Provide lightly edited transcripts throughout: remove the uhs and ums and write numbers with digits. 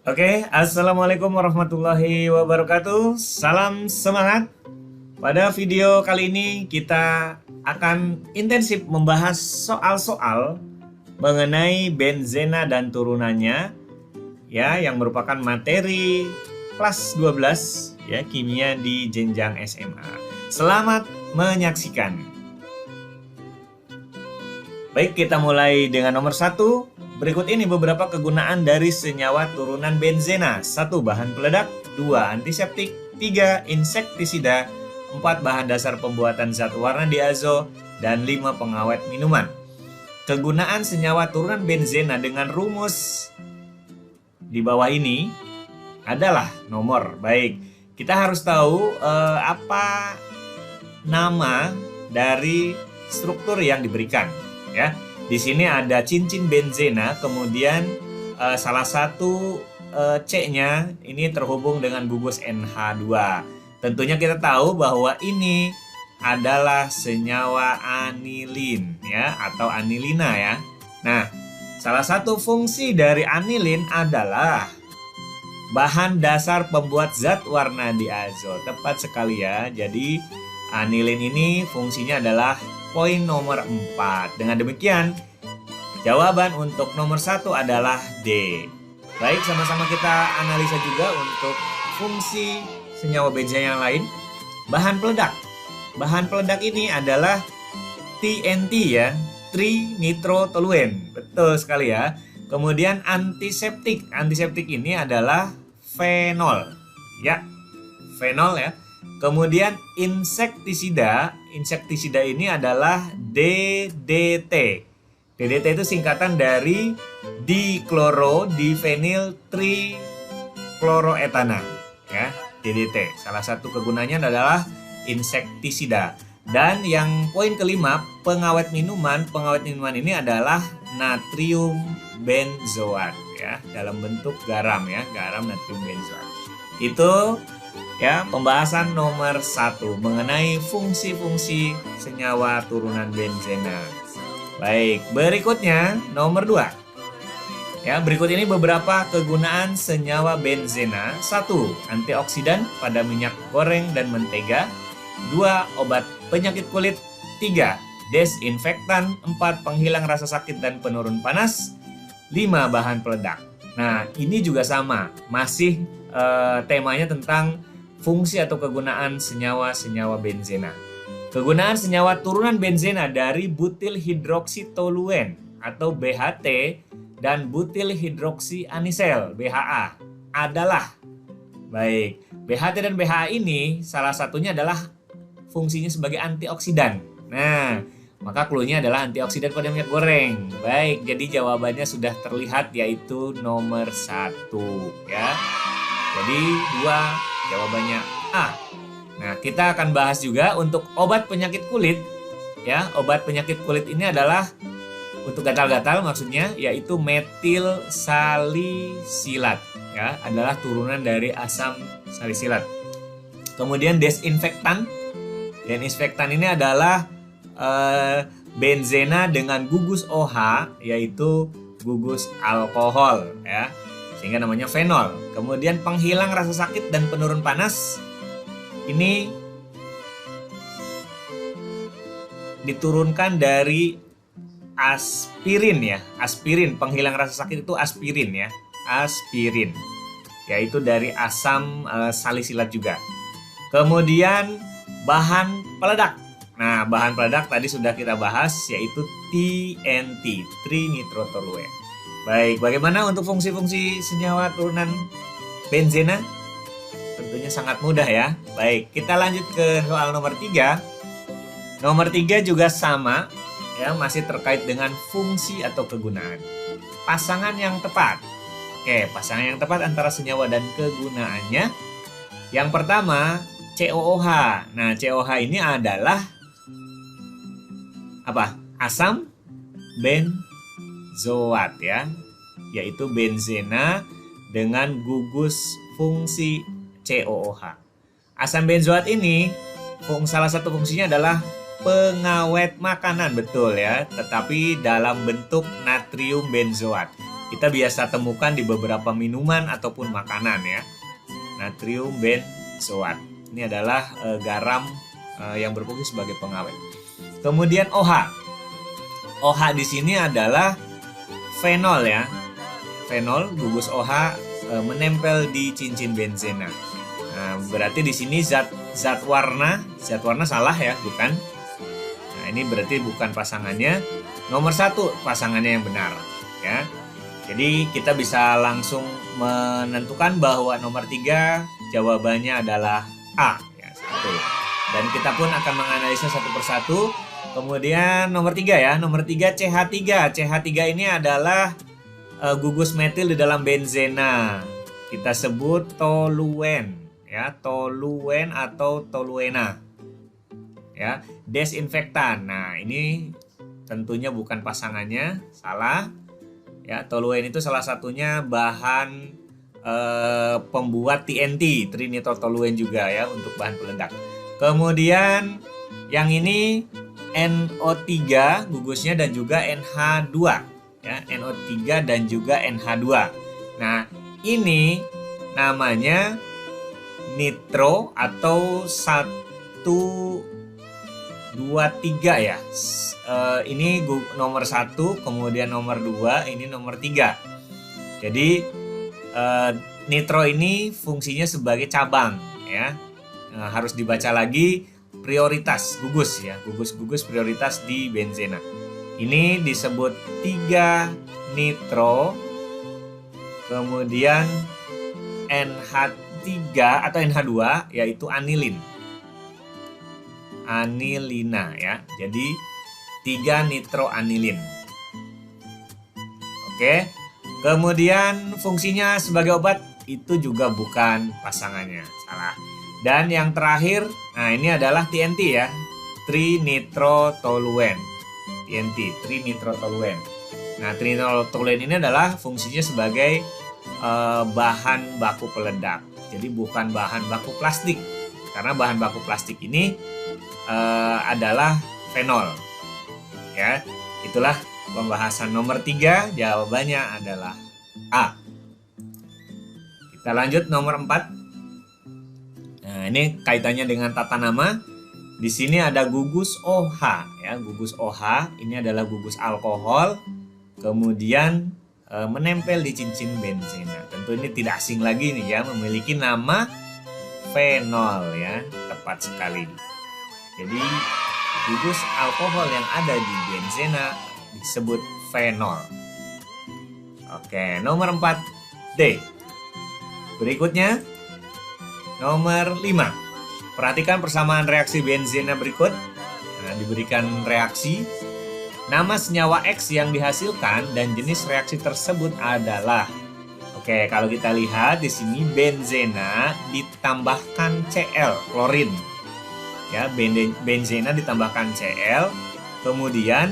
Oke, assalamualaikum warahmatullahi wabarakatuh. Salam semangat. Pada video kali ini kita akan intensif membahas soal-soal mengenai benzena dan turunannya, ya, yang merupakan materi kelas 12 ya, kimia di jenjang SMA. Selamat menyaksikan. Baik, kita mulai dengan nomor 1. Berikut ini beberapa kegunaan dari senyawa turunan benzena. 1. Bahan peledak. 2. Antiseptik. 3. Insektisida. 4. Bahan dasar pembuatan zat warna diazo. Dan 5. Pengawet minuman. Kegunaan senyawa turunan benzena dengan rumus di bawah ini adalah nomor. Baik, kita harus tahu apa nama dari struktur yang diberikan, ya. Di sini ada cincin benzena, kemudian salah satu C-nya ini terhubung dengan gugus NH2. Tentunya kita tahu bahwa ini adalah senyawa anilin ya, atau anilina ya. Nah, salah satu fungsi dari anilin adalah bahan dasar pembuat zat warna diazo. Tepat sekali ya. Jadi anilin ini fungsinya adalah poin nomor 4. Dengan demikian, jawaban untuk nomor 1 adalah D. Baik, sama-sama kita analisa juga untuk fungsi senyawa benzena yang lain. Bahan peledak. Bahan peledak ini adalah TNT ya, trinitrotoluen. Betul sekali ya. Kemudian antiseptik. Antiseptik ini adalah fenol. Ya, fenol ya. Kemudian insektisida. Insektisida ini adalah DDT. DDT itu singkatan dari dikloro difenil trichloroetana ya, DDT. Salah satu kegunaannya adalah insektisida. Dan yang poin kelima, pengawet minuman. Pengawet minuman ini adalah natrium benzoat ya, dalam bentuk garam ya, garam natrium benzoat. Itu ya pembahasan nomor 1 mengenai fungsi-fungsi senyawa turunan benzena. Baik, berikutnya nomor 2. Ya, berikut ini beberapa kegunaan senyawa benzena. 1. Antioksidan pada minyak goreng dan mentega. 2. Obat penyakit kulit. 3. Desinfektan. 4. Penghilang rasa sakit dan penurun panas. 5. Bahan peledak. Nah, ini juga sama, masih temanya tentang fungsi atau kegunaan senyawa-senyawa benzena. Kegunaan senyawa turunan benzena dari butil hidroksitoluen atau BHT dan butil hidroksianisel BHA adalah, baik, BHT dan BHA ini salah satunya adalah fungsinya sebagai antioksidan. Nah, maka cluenya adalah antioksidan pada minyak goreng. Baik, jadi jawabannya sudah terlihat, yaitu nomor 1 ya. Jadi 2 jawabannya A. Nah, kita akan bahas juga untuk obat penyakit kulit. Ya, obat penyakit kulit ini adalah untuk gatal-gatal maksudnya, yaitu metil salisilat. Ya, adalah turunan dari asam salisilat. Kemudian desinfektan. Desinfektan ini adalah benzena dengan gugus OH, yaitu gugus alkohol ya, sehingga namanya fenol. Kemudian penghilang rasa sakit dan penurun panas ini diturunkan dari aspirin ya. Aspirin, penghilang rasa sakit itu aspirin ya. Aspirin, yaitu dari asam salisilat juga. Kemudian bahan peledak. Nah, bahan peledak tadi sudah kita bahas, yaitu TNT, trinitrotoluen. Baik, bagaimana untuk fungsi-fungsi senyawa turunan benzena? Tentunya sangat mudah ya. Baik, kita lanjut ke soal nomor 3. Nomor 3 juga sama ya, masih terkait dengan fungsi atau kegunaan. Pasangan yang tepat. Oke, pasangan yang tepat antara senyawa dan kegunaannya. Yang pertama, COOH. Nah, COOH ini adalah apa? Asam benzoat ya, yaitu benzena dengan gugus fungsi COOH. Asam benzoat ini salah satu fungsinya adalah pengawet makanan, betul ya, tetapi dalam bentuk natrium benzoat. kita biasa temukan di beberapa minuman ataupun makanan ya. Natrium benzoat. Ini adalah garam yang berfungsi sebagai pengawet. Kemudian OH. OH di sini adalah fenol ya. Fenol, gugus OH menempel di cincin benzena. Nah, berarti di sini zat warna salah ya, bukan. Nah, ini berarti bukan pasangannya. Nomor 1 pasangannya yang benar ya. Jadi kita bisa langsung menentukan bahwa nomor 3 jawabannya adalah A ya, 1. Dan kita pun akan menganalisa satu persatu. Kemudian nomor 3 ya, nomor 3 CH3. CH3 ini adalah gugus metil di dalam benzena. Kita sebut toluen ya, toluen atau toluena. Ya, desinfektan. Nah, ini tentunya bukan pasangannya, salah. Ya, toluen itu salah satunya bahan pembuat TNT, trinitrotoluen juga ya, untuk bahan peledak. Kemudian yang ini NO3 gugusnya dan juga NH2 ya, NO3 dan juga NH2. Nah, ini namanya nitro atau 1,2,3 ya. Ini nomor 1, kemudian nomor 2, ini nomor 3. Jadi nitro ini fungsinya sebagai cabang ya. Harus dibaca lagi prioritas gugus ya, gugus prioritas di benzena. Ini disebut 3 nitro, kemudian NH3 atau NH2 yaitu anilin. Anilina ya. Jadi 3 nitroanilin. Oke. Kemudian fungsinya sebagai obat itu juga bukan pasangannya, salah. Dan yang terakhir, nah ini adalah TNT ya, trinitrotoluen. TNT, trinitrotoluen. Nah, trinitrotoluen ini adalah fungsinya sebagai bahan baku peledak. Jadi bukan bahan baku plastik. Karena bahan baku plastik ini adalah fenol. Ya, itulah pembahasan nomor 3, jawabannya adalah A. Kita lanjut nomor 4. Nah, ini kaitannya dengan tata nama. Di sini ada gugus OH ya, gugus OH ini adalah gugus alkohol, kemudian menempel di cincin benzena. Tentu ini tidak asing lagi nih ya, memiliki nama fenol ya, tepat sekali. Jadi gugus alkohol yang ada di benzena disebut fenol. Oke, nomor 4 D. Berikutnya nomor 5. Perhatikan persamaan reaksi benzena berikut. Nah, diberikan reaksi. Nama senyawa X yang dihasilkan dan jenis reaksi tersebut adalah. Oke, kalau kita lihat di sini benzena ditambahkan Cl, klorin. Ya, benzena ditambahkan Cl, kemudian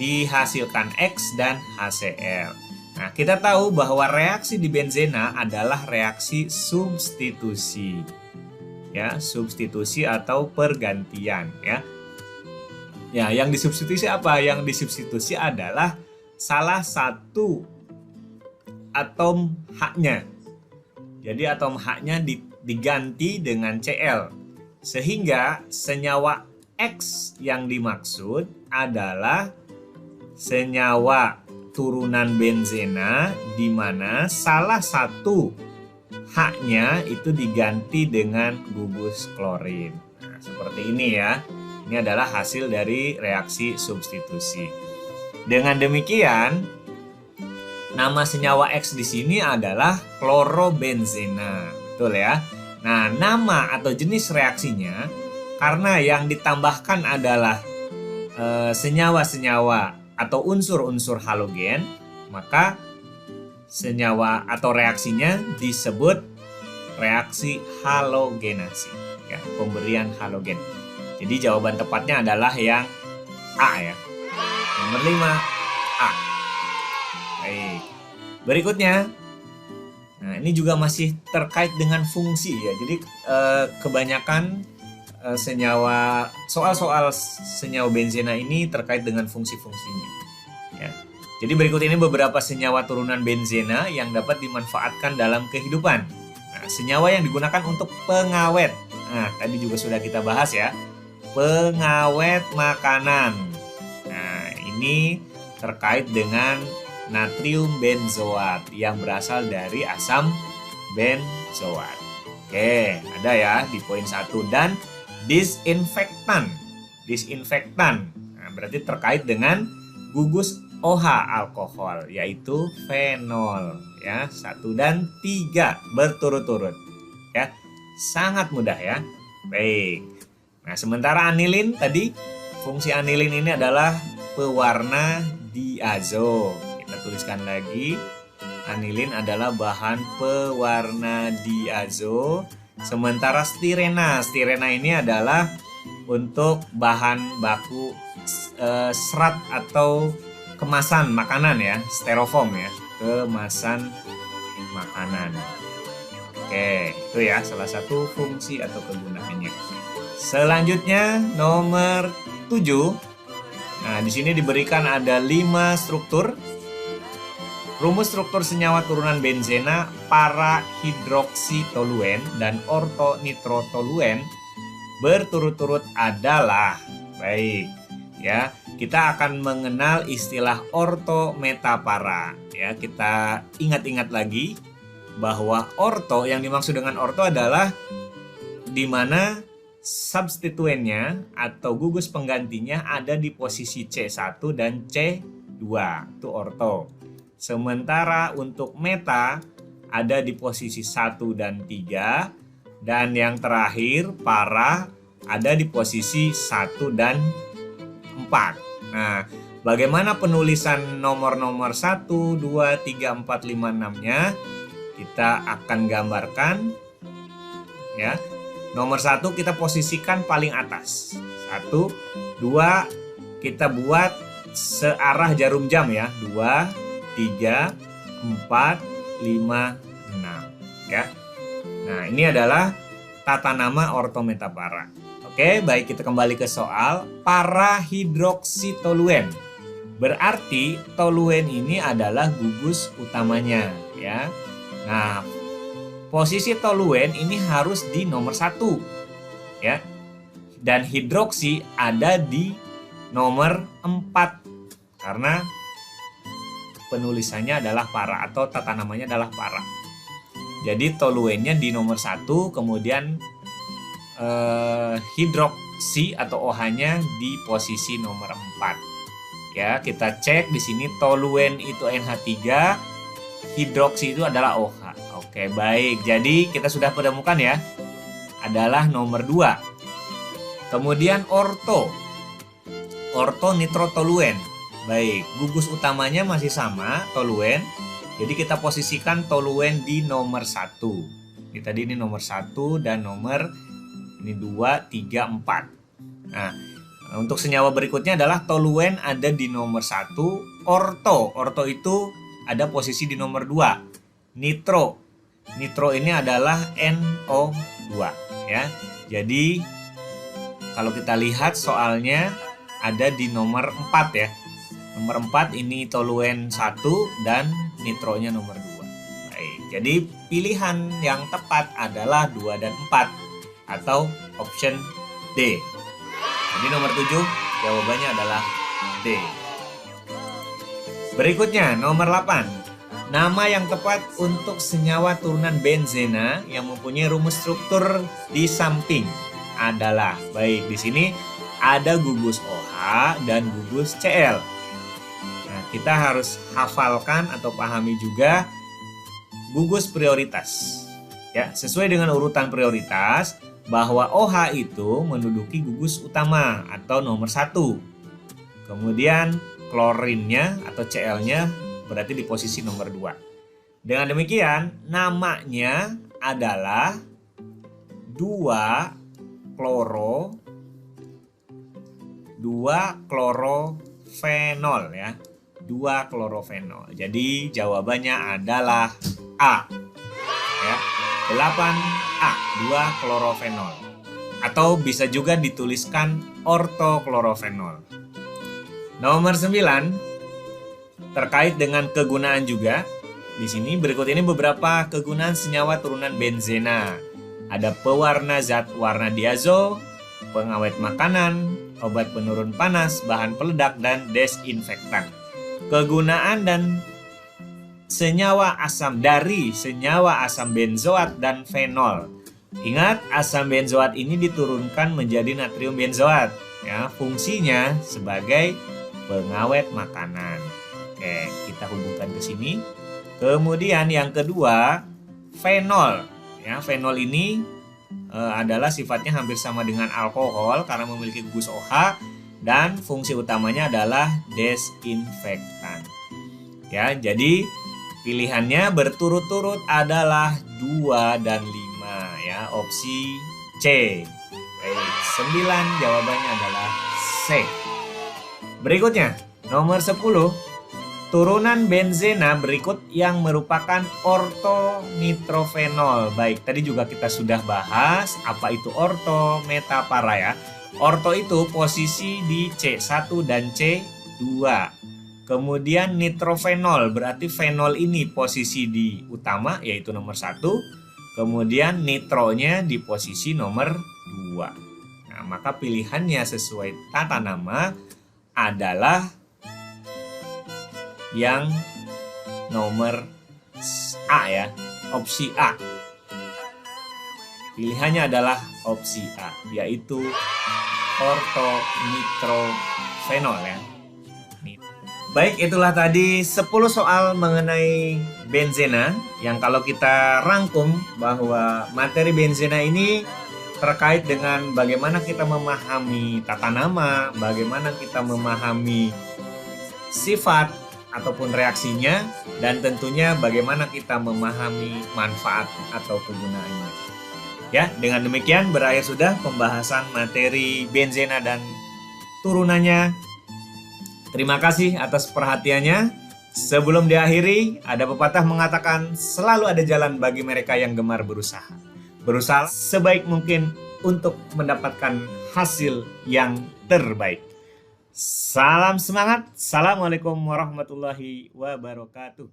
dihasilkan X dan HCl. Nah, kita tahu bahwa reaksi di benzena adalah reaksi substitusi. Ya, substitusi atau pergantian ya. Ya, yang disubstitusi apa? Yang disubstitusi adalah salah satu atom H-nya. Jadi atom H-nya diganti dengan Cl. Sehingga senyawa X yang dimaksud adalah senyawa turunan benzena di mana salah satu H-nya itu diganti dengan gugus klorin. Nah, seperti ini ya. Ini adalah hasil dari reaksi substitusi. Dengan demikian, nama senyawa X di sini adalah klorobenzena. Betul ya? Nah, nama atau jenis reaksinya karena yang ditambahkan adalah senyawa-senyawa atau unsur-unsur halogen, maka senyawa atau reaksinya disebut reaksi halogenasi ya, pemberian halogen. Jadi jawaban tepatnya adalah yang A ya. Nomor 5 A. Baik. Berikutnya. Nah, ini juga masih terkait dengan fungsi ya. Jadi kebanyakan soal-soal senyawa benzena ini terkait dengan fungsi-fungsinya. Ya. Jadi berikut ini beberapa senyawa turunan benzena yang dapat dimanfaatkan dalam kehidupan. Nah, senyawa yang digunakan untuk pengawet. Nah, tadi juga sudah kita bahas ya. Pengawet makanan. Nah, ini terkait dengan natrium benzoat yang berasal dari asam benzoat. Oke, ada ya di poin 1. Dan disinfektan. Disinfektan. Nah, berarti terkait dengan gugus OH alkohol, yaitu fenol ya. 1 dan 3 berturut-turut ya. Sangat mudah ya. Baik. Nah, sementara anilin tadi, fungsi anilin ini adalah pewarna diazo. Kita tuliskan lagi. Anilin adalah bahan pewarna diazo. Sementara stirena ini adalah untuk bahan baku serat atau kemasan makanan ya, styrofoam ya, kemasan makanan. Oke, itu ya salah satu fungsi atau kegunaannya. Selanjutnya nomor 7. Nah, di sini diberikan ada 5 struktur. Rumus struktur senyawa turunan benzena, para-hidroksitoluen dan ortonitrotoluen berturut-turut adalah, baik ya, kita akan mengenal istilah ortometapara ya. Kita ingat-ingat lagi bahwa orto, yang dimaksud dengan orto adalah di mana substituennya atau gugus penggantinya ada di posisi C1 dan C2, itu orto. Sementara untuk meta ada di posisi 1 dan 3, dan yang terakhir para ada di posisi 1 dan 4. Nah, bagaimana penulisan nomor-nomor 1, 2, 3, 4, 5, 6-nya? Kita akan gambarkan ya. Nomor 1 kita posisikan paling atas. 1, 2 kita buat searah jarum jam ya. 2, 3, 4, 5, 6 ya. Nah, ini adalah tata nama ortometapara. Oke, baik, kita kembali ke soal. Para-hidroksitoluen. Berarti toluen ini adalah gugus utamanya ya. Nah, posisi toluen ini harus di nomor 1 ya. Dan hidroksi ada di nomor 4 karena penulisannya adalah para atau tata namanya adalah para. Jadi toluennya di nomor 1, kemudian hidroksi atau OH-nya di posisi nomor 4. Ya, kita cek di sini toluen itu NH3, hidroksi itu adalah OH. Oke, baik. Jadi kita sudah menemukan ya. Adalah nomor 2. Kemudian ortonitrotoluen. Baik, gugus utamanya masih sama, toluen. Jadi kita posisikan toluen di nomor 1. Ini tadi ini nomor 1 dan nomor ini 2, 3, 4. Nah, untuk senyawa berikutnya adalah toluen ada di nomor 1, orto itu ada posisi di nomor 2. Nitro ini adalah NO2 ya. Jadi kalau kita lihat soalnya ada di nomor 4 ya. Nomor 4 ini toluen 1 dan nitronya nomor 2. Baik, jadi pilihan yang tepat adalah 2 dan 4 atau option D. Jadi nomor 7 jawabannya adalah D. Berikutnya nomor 8. Nama yang tepat untuk senyawa turunan benzena yang mempunyai rumus struktur di samping adalah, baik, di sini ada gugus OH dan gugus Cl. Nah, kita harus hafalkan atau pahami juga gugus prioritas. Ya, sesuai dengan urutan prioritas bahwa OH itu menduduki gugus utama atau nomor 1. Kemudian klorinnya atau Cl-nya berarti di posisi nomor 2. Dengan demikian, namanya adalah 2-klorofenol ya. 2-klorofenol. Jadi jawabannya adalah A. Ya. 8A, 2-klorofenol. Atau bisa juga dituliskan ortoklorofenol. Nomor 9. terkait dengan kegunaan juga. Di sini berikut ini beberapa kegunaan senyawa turunan benzena. Ada pewarna zat warna diazo, pengawet makanan, obat penurun panas, bahan peledak, dan desinfektan. Kegunaan dan senyawa asam dari senyawa asam benzoat dan fenol. Ingat, asam benzoat ini diturunkan menjadi natrium benzoat. Ya, fungsinya sebagai pengawet makanan. Oke, kita hubungkan ke sini. Kemudian yang kedua, fenol. Ya, fenol ini adalah sifatnya hampir sama dengan alkohol karena memiliki gugus OH dan fungsi utamanya adalah desinfektan. Ya, jadi pilihannya berturut-turut adalah 2 dan 5 ya, opsi C. Baik, 9 jawabannya adalah C. Berikutnya, nomor 10. Turunan benzena berikut yang merupakan ortonitrophenol. Baik, tadi juga kita sudah bahas apa itu orto, meta, para ya. Orto itu posisi di C1 dan C2. Kemudian nitrofenol berarti fenol ini posisi di utama yaitu nomor 1. Kemudian nitronya di posisi nomor 2. Nah, maka pilihannya sesuai tata nama adalah yang nomor A ya, opsi A. Pilihannya adalah opsi A, yaitu ortonitrofenol ya. Baik, itulah tadi 10 soal mengenai benzena yang kalau kita rangkum bahwa materi benzena ini terkait dengan bagaimana kita memahami tata nama, bagaimana kita memahami sifat ataupun reaksinya, dan tentunya bagaimana kita memahami manfaat atau kegunaannya. Ya, dengan demikian berakhir sudah pembahasan materi benzena dan turunannya. Terima kasih atas perhatiannya. Sebelum diakhiri, ada pepatah mengatakan selalu ada jalan bagi mereka yang gemar berusaha. Berusaha sebaik mungkin untuk mendapatkan hasil yang terbaik. Salam semangat. Assalamualaikum warahmatullahi wabarakatuh.